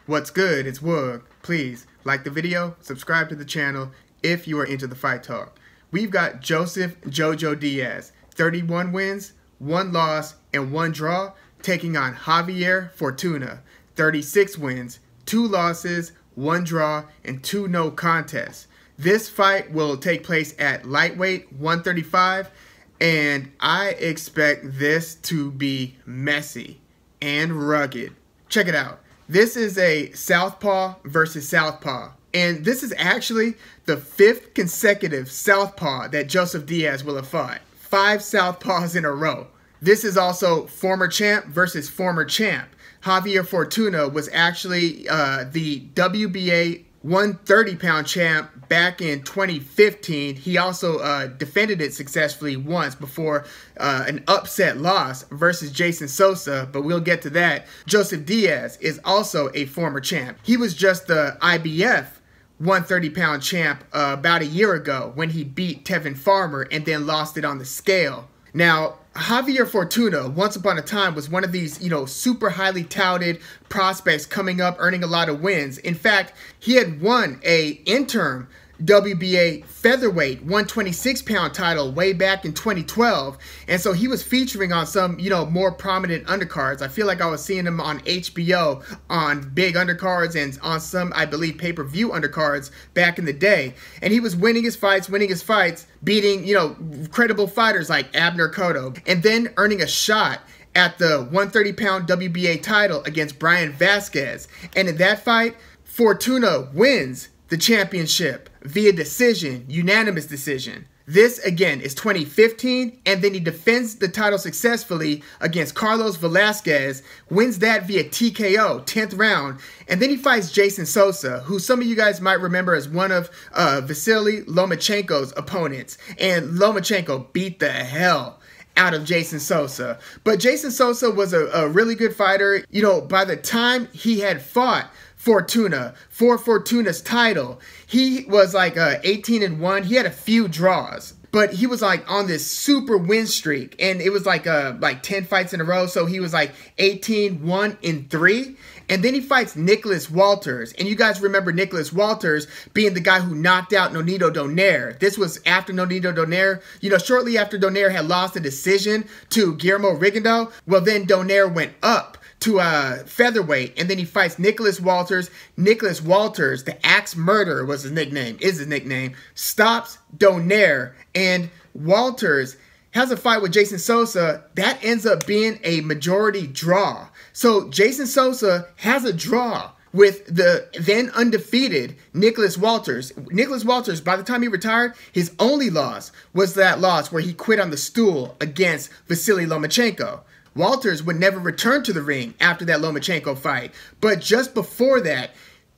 What's good? It's Woog. Please like the video, subscribe to the channel if you are into the fight talk. We've got Joseph JoJo Diaz, 31 wins, 1 loss, and 1 draw, taking on Javier Fortuna, 36 wins, 2 losses, 1 draw, and 2 no contests. This fight will take place at lightweight 135, and I expect this to be messy and rugged. Check it out. This is a southpaw versus southpaw. And this is actually the 5th consecutive southpaw that Joseph Diaz will have fought. 5 southpaws in a row. This is also former champ versus former champ. Javier Fortuna was actually the WBA 130-pound champ back in 2015. He also defended it successfully once before an upset loss versus Jason Sosa, but we'll get to that. Joseph Diaz is also a former champ. He was just the IBF 130-pound champ about a year ago when he beat Tevin Farmer and then lost it on the scale. Now, Javier Fortuna, once upon a time, was one of these, super highly touted prospects coming up, earning a lot of wins. In fact, he had won a interim WBA featherweight 126-pound title way back in 2012, and so he was featuring on some more prominent undercards. I feel like I was seeing him on HBO on big undercards and on some, I believe, pay-per-view undercards back in the day, and he was winning his fights, beating credible fighters like Abner Cotto, and then earning a shot at the 130-pound WBA title against Brian Vasquez. And in that fight, Fortuna wins the championship via decision, unanimous decision. This, again, is 2015, and then he defends the title successfully against Carlos Velasquez, wins that via TKO, 10th round, and then he fights Jason Sosa, who some of you guys might remember as one of Vasily Lomachenko's opponents, and Lomachenko beat the hell out of Jason Sosa. But Jason Sosa was a really good fighter. By the time he had fought Fortuna for Fortuna's title, he was like 18-1. He had a few draws, but he was like on this super win streak, and it was like 10 fights in a row. So he was like 18-1-3, and then he fights Nicholas Walters. And you guys remember Nicholas Walters being the guy who knocked out Nonito Donaire. This was after Nonito Donaire, shortly after Donaire had lost the decision to Guillermo Rigondeaux. Well, then Donaire went up to featherweight, and then he fights Nicholas Walters. Nicholas Walters, the Axe Murderer was his nickname, stops Donaire, and Walters has a fight with Jason Sosa that ends up being a majority draw. So Jason Sosa has a draw with the then undefeated Nicholas Walters. Nicholas Walters, by the time he retired, his only loss was that loss where he quit on the stool against Vasily Lomachenko. Walters would never return to the ring after that Lomachenko fight. But just before that,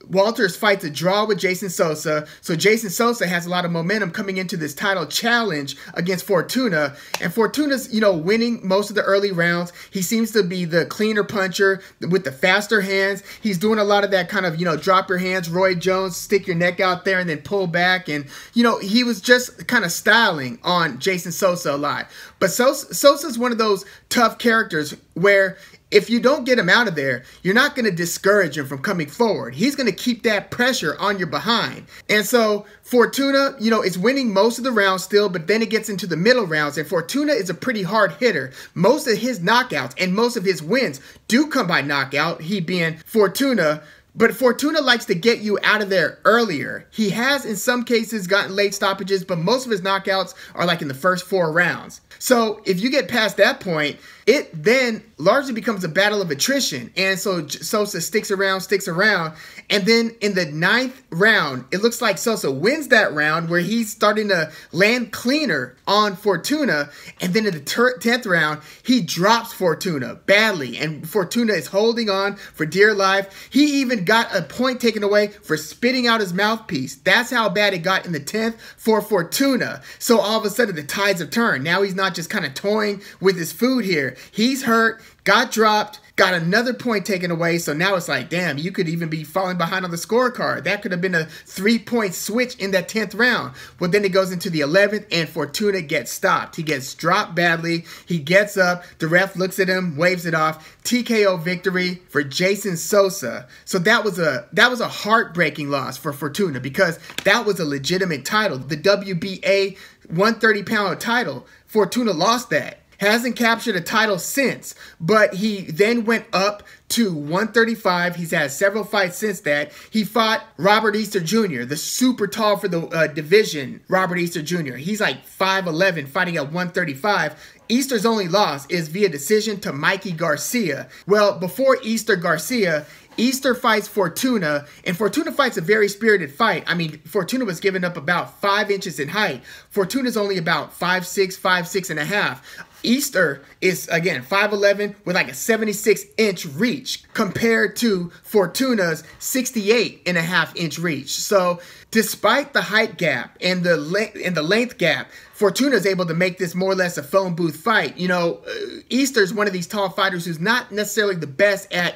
Walters fights a draw with Jason Sosa. So Jason Sosa has a lot of momentum coming into this title challenge against Fortuna. And Fortuna's, winning most of the early rounds. He seems to be the cleaner puncher with the faster hands. He's doing a lot of that kind of, drop your hands, Roy Jones, stick your neck out there and then pull back. And, he was just kind of styling on Jason Sosa a lot. But Sosa's one of those tough characters where if you don't get him out of there, you're not going to discourage him from coming forward. He's going to keep that pressure on your behind. And so Fortuna, is winning most of the rounds still, but then it gets into the middle rounds, and Fortuna is a pretty hard hitter. Most of his knockouts and most of his wins do come by knockout, he being Fortuna. But Fortuna likes to get you out of there earlier. He has, in some cases, gotten late stoppages, but most of his knockouts are like in the first 4 rounds. So if you get past that point, it then largely becomes a battle of attrition. And so Sosa sticks around. And then in the 9th round, it looks like Sosa wins that round where he's starting to land cleaner on Fortuna. And then in the 10th round, he drops Fortuna badly. And Fortuna is holding on for dear life. He even got a point taken away for spitting out his mouthpiece. That's how bad it got in the 10th for Fortuna. So all of a sudden, the tides have turned. Now he's not just kind of toying with his food here. He's hurt, got dropped, got another point taken away. So now it's like, damn, you could even be falling behind on the scorecard. That could have been a 3-point switch in that 10th round. Well, then it goes into the 11th, and Fortuna gets stopped. He gets dropped badly. He gets up. The ref looks at him, waves it off. TKO victory for Jason Sosa. So that was a heartbreaking loss for Fortuna, because that was a legitimate title. The WBA 130-pound title. Fortuna lost that. Hasn't captured a title since, but he then went up to 135. He's had several fights since that. He fought Robert Easter Jr., the super tall for the division, Robert Easter Jr. He's like 5'11", fighting at 135. Easter's only loss is via decision to Mikey Garcia. Well, before Easter Garcia, Easter fights Fortuna, and Fortuna fights a very spirited fight. I mean, Fortuna was giving up about 5 inches in height. Fortuna's only about 5'6", 5'6.5". Easter is, again, 5'11", with like a 76-inch reach compared to Fortuna's 68.5-inch reach. So despite the height gap and the length gap, Fortuna is able to make this more or less a phone booth fight. You know, Easter's one of these tall fighters who's not necessarily the best at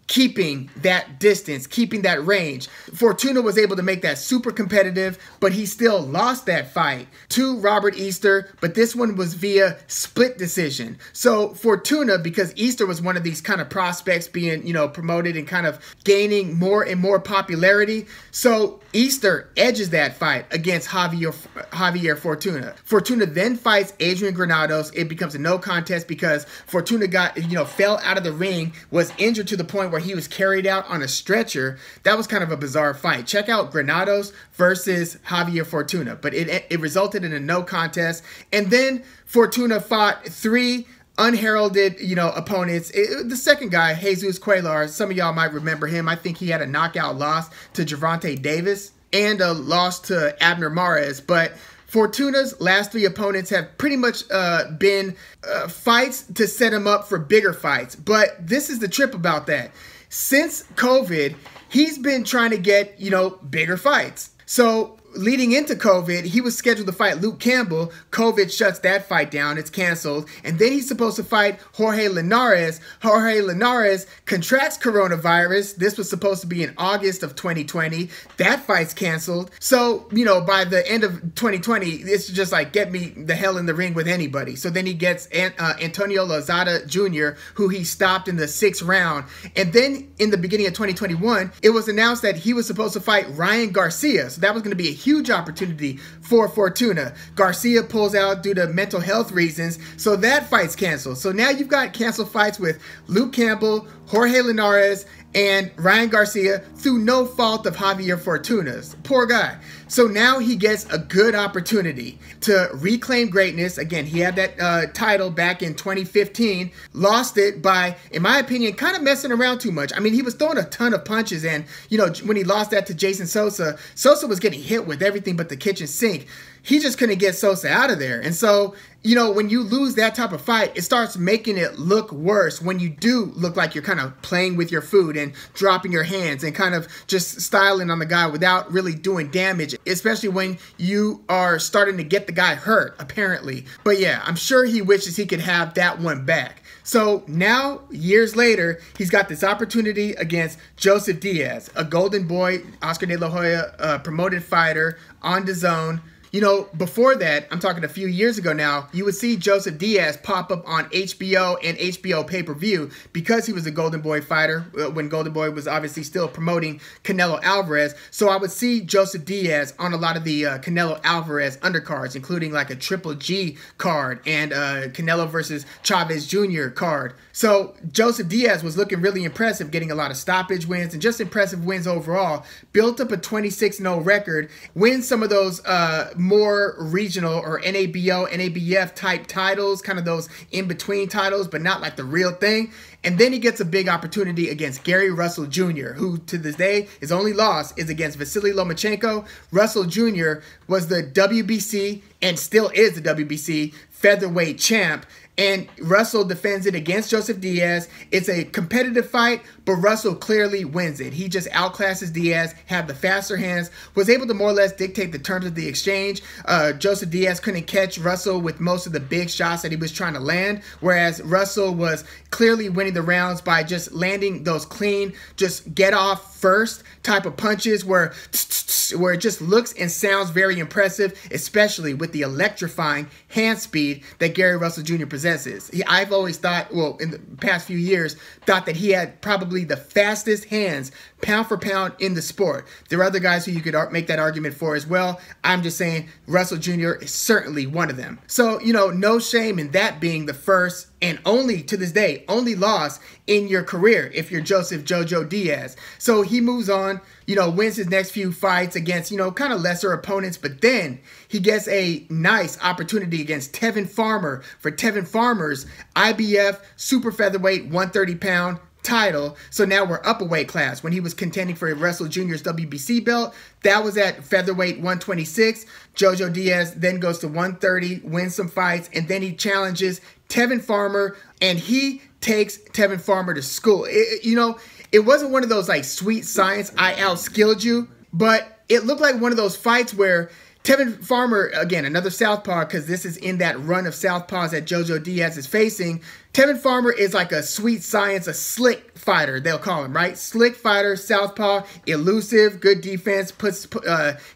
keeping that distance, keeping that range. Fortuna was able to make that super competitive, but he still lost that fight to Robert Easter, but this one was via split decision. So Fortuna, because Easter was one of these kind of prospects being, you know, promoted and kind of gaining more and more popularity, so Easter edges that fight against Javier Fortuna. Fortuna then fights Adrian Granados. It becomes a no contest because Fortuna fell out of the ring, was injured to the point where he was carried out on a stretcher. That was kind of a bizarre fight. Check out Granados versus Javier Fortuna, but it resulted in a no contest. And then Fortuna fought 3 unheralded, opponents. The second guy, Jesus Cuellar, some of y'all might remember him. I think he had a knockout loss to Gervonta Davis and a loss to Abner Mares. But Fortuna's last 3 opponents have pretty much been fights to set him up for bigger fights. But this is the trip about that. Since COVID, he's been trying to get, bigger fights. So leading into COVID, he was scheduled to fight Luke Campbell. COVID shuts that fight down. It's canceled. And then he's supposed to fight Jorge Linares. Jorge Linares contracts coronavirus. This was supposed to be in August of 2020. That fight's canceled. So, by the end of 2020, it's just like, get me the hell in the ring with anybody. So then he gets Antonio Lozada Jr., who he stopped in the 6th round. And then in the beginning of 2021, it was announced that he was supposed to fight Ryan Garcia. So that was going to be a huge opportunity for Fortuna. Garcia pulls out due to mental health reasons, so that fight's canceled. So now you've got canceled fights with Luke Campbell, Jorge Linares, and Ryan Garcia through no fault of Javier Fortuna's. Poor guy. So now he gets a good opportunity to reclaim greatness. Again, he had that title back in 2015, lost it by, in my opinion, kind of messing around too much. I mean, he was throwing a ton of punches, and, when he lost that to Jason Sosa, Sosa was getting hit with everything but the kitchen sink. He just couldn't get Sosa out of there. And so, when you lose that type of fight, it starts making it look worse when you do look like you're kind of playing with your food and dropping your hands and kind of just styling on the guy without really doing damage, especially when you are starting to get the guy hurt, apparently. But yeah, I'm sure he wishes he could have that one back. So now, years later, he's got this opportunity against Joseph Diaz, a Golden Boy, Oscar De La Hoya promoted fighter on DAZN. Before that, I'm talking a few years ago now, you would see Joseph Diaz pop up on HBO and HBO pay-per-view because he was a Golden Boy fighter when Golden Boy was obviously still promoting Canelo Alvarez. So I would see Joseph Diaz on a lot of the Canelo Alvarez undercards, including like a Triple G card and Canelo versus Chavez Jr. card. So Joseph Diaz was looking really impressive, getting a lot of stoppage wins and just impressive wins overall. Built up a 26-0 record, wins some of those more regional or NABO, NABF type titles, kind of those in-between titles, but not like the real thing. And then he gets a big opportunity against Gary Russell Jr., who to this day, his only loss is against Vasily Lomachenko. Russell Jr. was the WBC and still is the WBC featherweight champ. and Russell defends it against Joseph Diaz. It's a competitive fight, but Russell clearly wins it. He just outclasses Diaz, had the faster hands, was able to more or less dictate the terms of the exchange. Joseph Diaz couldn't catch Russell with most of the big shots that he was trying to land, whereas Russell was clearly winning the rounds by just landing those clean, just get off first type of punches where it just looks and sounds very impressive, especially with the electrifying hand speed that Gary Russell Jr. possesses. I've always thought, well, in the past few years, thought that he had probably the fastest hands pound for pound in the sport. There are other guys who you could make that argument for as well. I'm just saying Russell Jr. is certainly one of them. So, no shame in that being the first and only, to this day, only loss in your career if you're Joseph JoJo Diaz. So he moves on, wins his next few fights against, kind of lesser opponents, but then he gets a nice opportunity against Tevin Farmer for Tevin Farmer's IBF super featherweight 130-pound title. So now we're up a weight class. When he was contending for Russell Jr.'s WBC belt, that was at featherweight 126. JoJo Diaz then goes to 130, wins some fights, and then he challenges Tevin Farmer, and he takes Tevin Farmer to school. It wasn't one of those like sweet science, I outskilled you, but it looked like one of those fights where Tevin Farmer, again, another southpaw, because this is in that run of southpaws that JoJo Diaz is facing. Tevin Farmer is like a sweet science, a slick fighter, they'll call him, right? Slick fighter, southpaw, elusive, good defense, puts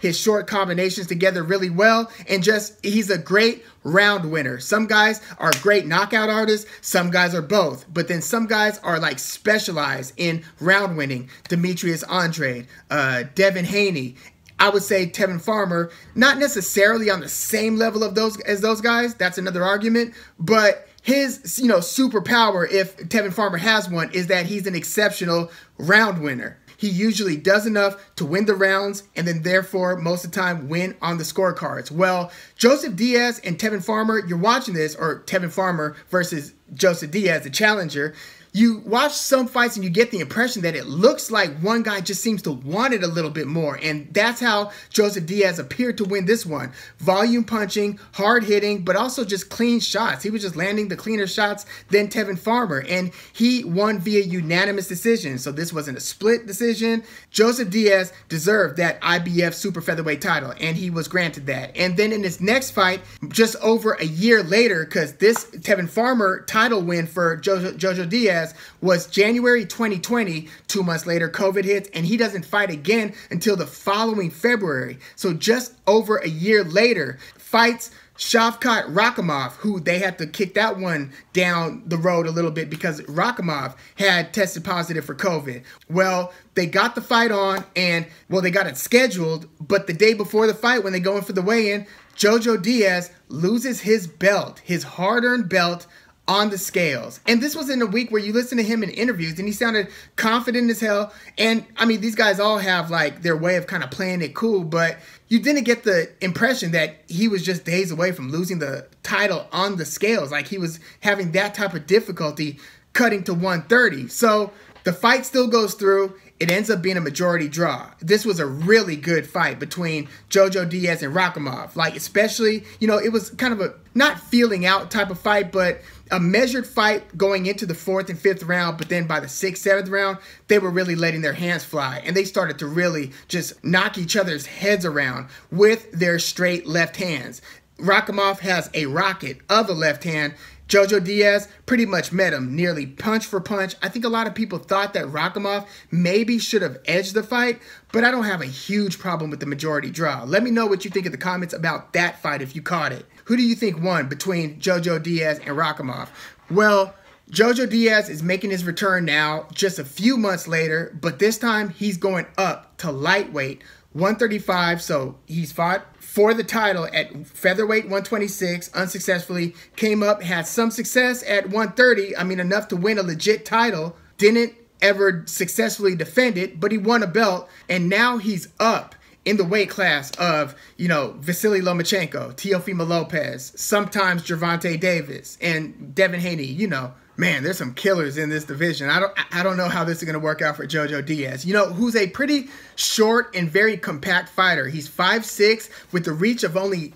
his short combinations together really well, and he's a great round winner. Some guys are great knockout artists, some guys are both, but then some guys are like specialized in round winning. Demetrius Andrade, Devin Haney. I would say Tevin Farmer, not necessarily on the same level of those guys. That's another argument. But his, superpower, if Tevin Farmer has one, is that he's an exceptional round winner. He usually does enough to win the rounds and then therefore most of the time win on the scorecards. Well, Joseph Diaz and Tevin Farmer, you're watching this, or Tevin Farmer versus Joseph Diaz, the challenger. You watch some fights and you get the impression that it looks like one guy just seems to want it a little bit more. And that's how Joseph Diaz appeared to win this one. Volume punching, hard hitting, but also just clean shots. He was just landing the cleaner shots than Tevin Farmer. And he won via unanimous decision. So this wasn't a split decision. Joseph Diaz deserved that IBF super featherweight title, and he was granted that. And then in his next fight, just over a year later, because this Tevin Farmer title win for JoJo Diaz was January 2020. 2 months later, COVID hits, and he doesn't fight again until the following February. So just over a year later, fights Shavkat Rakhimov, who they had to kick that one down the road a little bit because Rakhimov had tested positive for COVID. Well, they got the fight on, and, they got it scheduled, but the day before the fight, when they go in for the weigh-in, JoJo Diaz loses his belt, his hard-earned belt, on the scales. And this was in a week where you listen to him in interviews and he sounded confident as hell. And I mean, these guys all have like their way of kind of playing it cool, but you didn't get the impression that he was just days away from losing the title on the scales. Like he was having that type of difficulty cutting to 130. So the fight still goes through. It ends up being a majority draw. This was a really good fight between JoJo Diaz and Rakhimov. Like, especially, it was kind of a not feeling out type of fight, but a measured fight going into the 4th and 5th round. But then by the 6th, 7th round, they were really letting their hands fly. And they started to really just knock each other's heads around with their straight left hands. Rakhimov has a rocket of a left hand. JoJo Diaz pretty much met him nearly punch for punch. I think a lot of people thought that Rakhimov maybe should have edged the fight, but I don't have a huge problem with the majority draw. Let me know what you think in the comments about that fight if you caught it. Who do you think won between JoJo Diaz and Rakhimov? Well, JoJo Diaz is making his return now just a few months later, but this time he's going up to lightweight 135, so he's fought for the title at featherweight 126, unsuccessfully, came up, had some success at 130, enough to win a legit title, didn't ever successfully defend it, but he won a belt, and now he's up in the weight class of, Vasily Lomachenko, Teofimo Lopez, sometimes Gervonta Davis, and Devin Haney, Man, there's some killers in this division. I don't know how this is going to work out for JoJo Diaz. Who's a pretty short and very compact fighter. He's 5'6", with the reach of only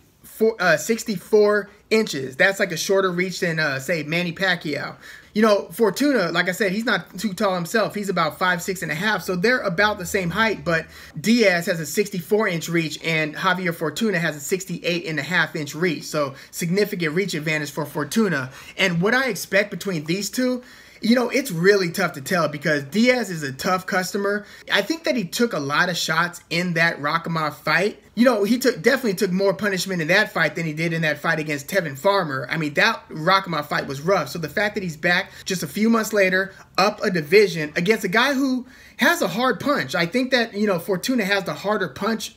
64 inches. That's like a shorter reach than, say, Manny Pacquiao. You know, Fortuna, like I said, he's not too tall himself. He's about 5'6.5", so they're about the same height, but Diaz has a 64-inch reach, and Javier Fortuna has a 68.5-inch reach, so significant reach advantage for Fortuna. And what I expect between these two, you know, it's really tough to tell because Diaz is a tough customer. I think that he took a lot of shots in that Rakhimov fight. You know, he definitely took more punishment in that fight than he did in that fight against Tevin Farmer. I mean, that Rakhimov fight was rough. So the fact that he's back just a few months later, up a division against a guy who has a hard punch. I think that, you know, Fortuna has the harder punch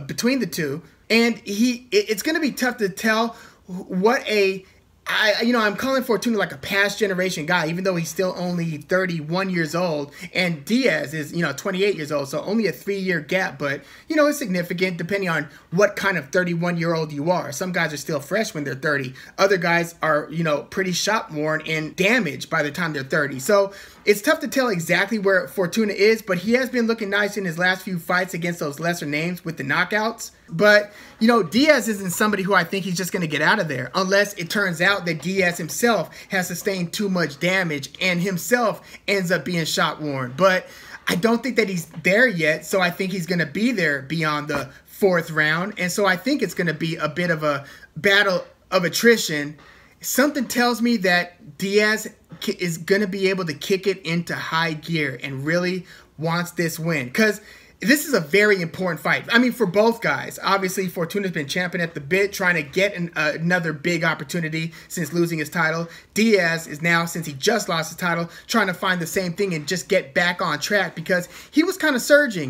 between the two. And it's going to be tough to tell what I'm calling Fortuna like a past generation guy, even though he's still only 31 years old, and Diaz is, 28 years old, so only a 3-year gap, but, it's significant depending on what kind of 31-year-old you are. Some guys are still fresh when they're 30. Other guys are, pretty shop-worn and damaged by the time they're 30. So it's tough to tell exactly where Fortuna is, but he has been looking nice in his last few fights against those lesser names with the knockouts. But, Diaz isn't somebody who I think he's just going to get out of there unless it turns out that Diaz himself has sustained too much damage and himself ends up being shot worn. But I don't think that he's there yet, so I think he's going to be there beyond the 4th round. And so I think it's going to be a bit of a battle of attrition. Something tells me that Diaz is going to be able to kick it into high gear and really wants this win. Because this is a very important fight. I mean, for both guys. Obviously, Fortuna's been champing at the bit, trying to get another big opportunity since losing his title. Diaz is now, since he just lost his title, trying to find the same thing and just get back on track because he was kind of surging,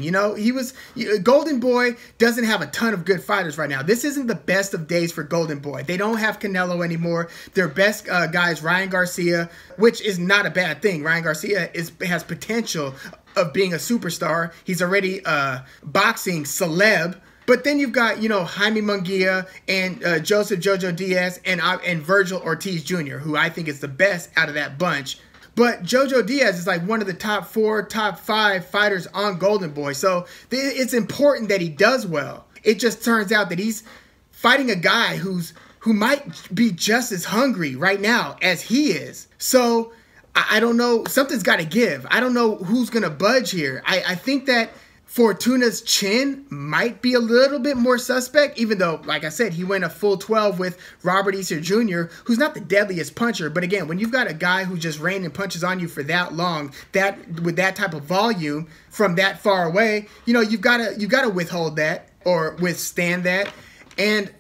Golden Boy doesn't have a ton of good fighters right now. This isn't the best of days for Golden Boy. They don't have Canelo anymore. Their best guy is Ryan Garcia, which is not a bad thing. Ryan Garcia has potential of being a superstar. He's already a boxing celeb. But then you've got, Jaime Munguia and Joseph JoJo Diaz and Virgil Ortiz Jr., who I think is the best out of that bunch. But JoJo Diaz is like one of the top 4, top 5 fighters on Golden Boy. So it's important that he does well. It just turns out that he's fighting a guy who might be just as hungry right now as he is. So I don't know. Something's got to give. I don't know who's going to budge here. I think that Fortuna's chin might be a little bit more suspect, even though, like I said, he went a full 12 with Robert Easter Jr., who's not the deadliest puncher. But again, when you've got a guy who just rained and punches on you for that long, with that type of volume from that far away, you've got to withhold that or withstand that. And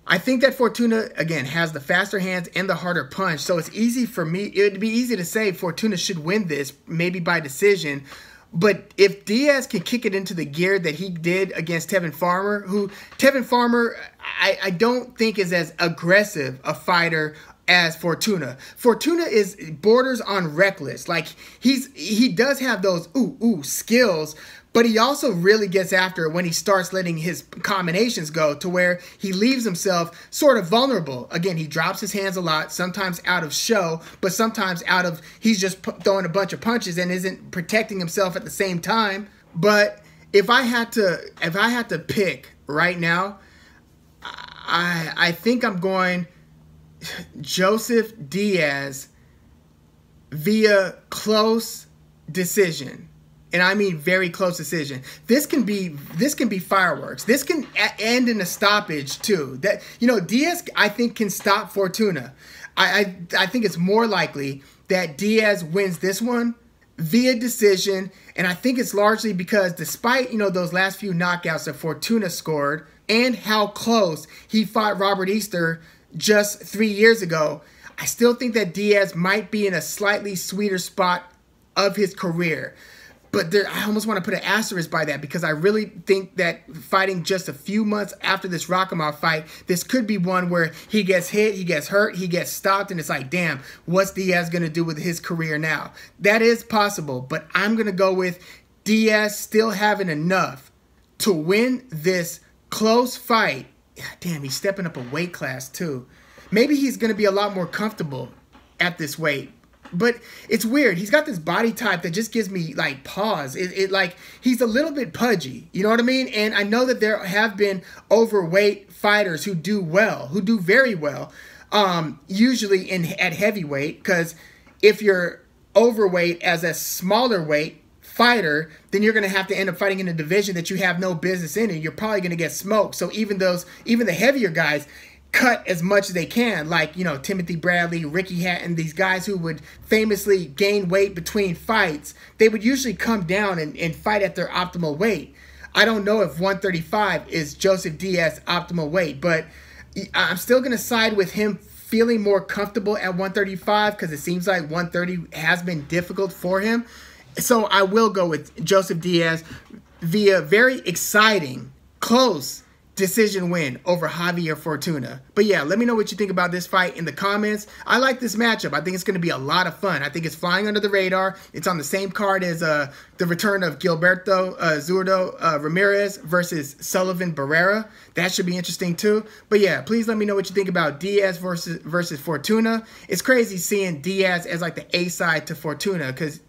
I think that Fortuna, again, has the faster hands and the harder punch. So it's easy for me. It would be easy to say Fortuna should win this, maybe by decision. But if Diaz can kick it into the gear that he did against Tevin Farmer, I don't think is as aggressive a fighter as Fortuna. Fortuna borders on reckless. Like he does have those skills, but he also really gets after it when he starts letting his combinations go to where he leaves himself sort of vulnerable. Again, he drops his hands a lot, sometimes out of show, but sometimes out of he's just throwing a bunch of punches and isn't protecting himself at the same time. But if I had to pick right now, I think I'm going Joseph Diaz via close decision. And I mean very close decision. This can be fireworks. This can end in a stoppage too. That Diaz, I think, can stop Fortuna. I think it's more likely that Diaz wins this one via decision, and I think it's largely because despite those last few knockouts that Fortuna scored and how close he fought Robert Easter just 3 years ago, I still think that Diaz might be in a slightly sweeter spot of his career. But I almost want to put an asterisk by that because I really think that fighting just a few months after this Rakhimov fight, this could be one where he gets hit, he gets hurt, he gets stopped, and it's like, damn, what's Diaz going to do with his career now? That is possible, but I'm going to go with Diaz still having enough to win this close fight. Damn, he's stepping up a weight class too. Maybe he's going to be a lot more comfortable at this weight. But it's weird. He's got this body type that just gives me like pause. It like he's a little bit pudgy. You know what I mean? And I know that there have been overweight fighters who do well, who do very well, usually at heavyweight. Because if you're overweight as a smaller weight fighter, then you're going to have to end up fighting in a division that you have no business in, and you're probably going to get smoked. So even the heavier guys cut as much as they can, like, you know, Timothy Bradley, Ricky Hatton, these guys who would famously gain weight between fights, they would usually come down and fight at their optimal weight. I don't know if 135 is Joseph Diaz's optimal weight, but I'm still going to side with him feeling more comfortable at 135 because it seems like 130 has been difficult for him. So I will go with Joseph Diaz via very exciting, close decision win over Javier Fortuna. But yeah, let me know what you think about this fight in the comments. I like this matchup. I think it's going to be a lot of fun. I think it's flying under the radar. It's on the same card as the return of Gilberto Zurdo Ramirez versus Sullivan Barrera. That should be interesting too. But yeah, please let me know what you think about Diaz versus Fortuna. It's crazy seeing Diaz as like the A side to Fortuna because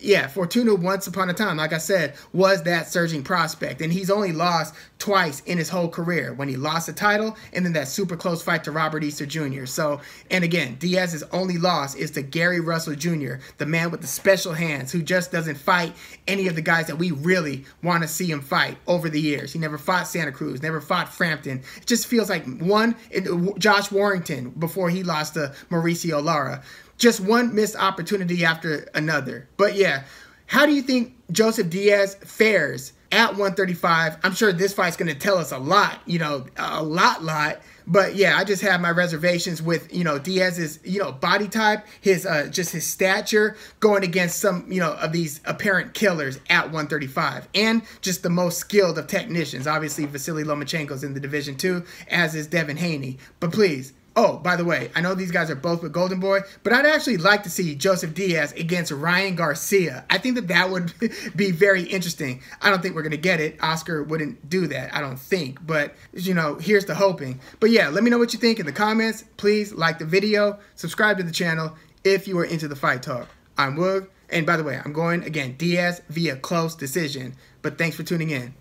yeah, Fortuna once upon a time, like I said, was that surging prospect. And he's only lost twice in his whole career. When he lost the title and then that super close fight to Robert Easter Jr. So, and again, Diaz's only loss is to Gary Russell Jr., the man with the special hands who just doesn't fight any of the guys that we really want to see him fight over the years. He never fought Santa Cruz, never fought Frampton. It just feels like Josh Warrington before he lost to Mauricio Lara. Just one missed opportunity after another. But yeah, how do you think Joseph Diaz fares at 135? I'm sure this fight's going to tell us a lot, you know, a lot. But yeah, I just have my reservations with, you know, Diaz's, you know, body type, his just his stature going against some, you know, of these apparent killers at 135, and just the most skilled of technicians. Obviously, Vasily Lomachenko's in the division too, as is Devin Haney. But please. Oh, by the way, I know these guys are both with Golden Boy, but I'd actually like to see Joseph Diaz against Ryan Garcia. I think that would be very interesting. I don't think we're going to get it. Oscar wouldn't do that, I don't think. But, you know, here's the hoping. But yeah, let me know what you think in the comments. Please like the video, subscribe to the channel if you are into the fight talk. I'm Woog. And by the way, I'm going, again, Diaz via close decision. But thanks for tuning in.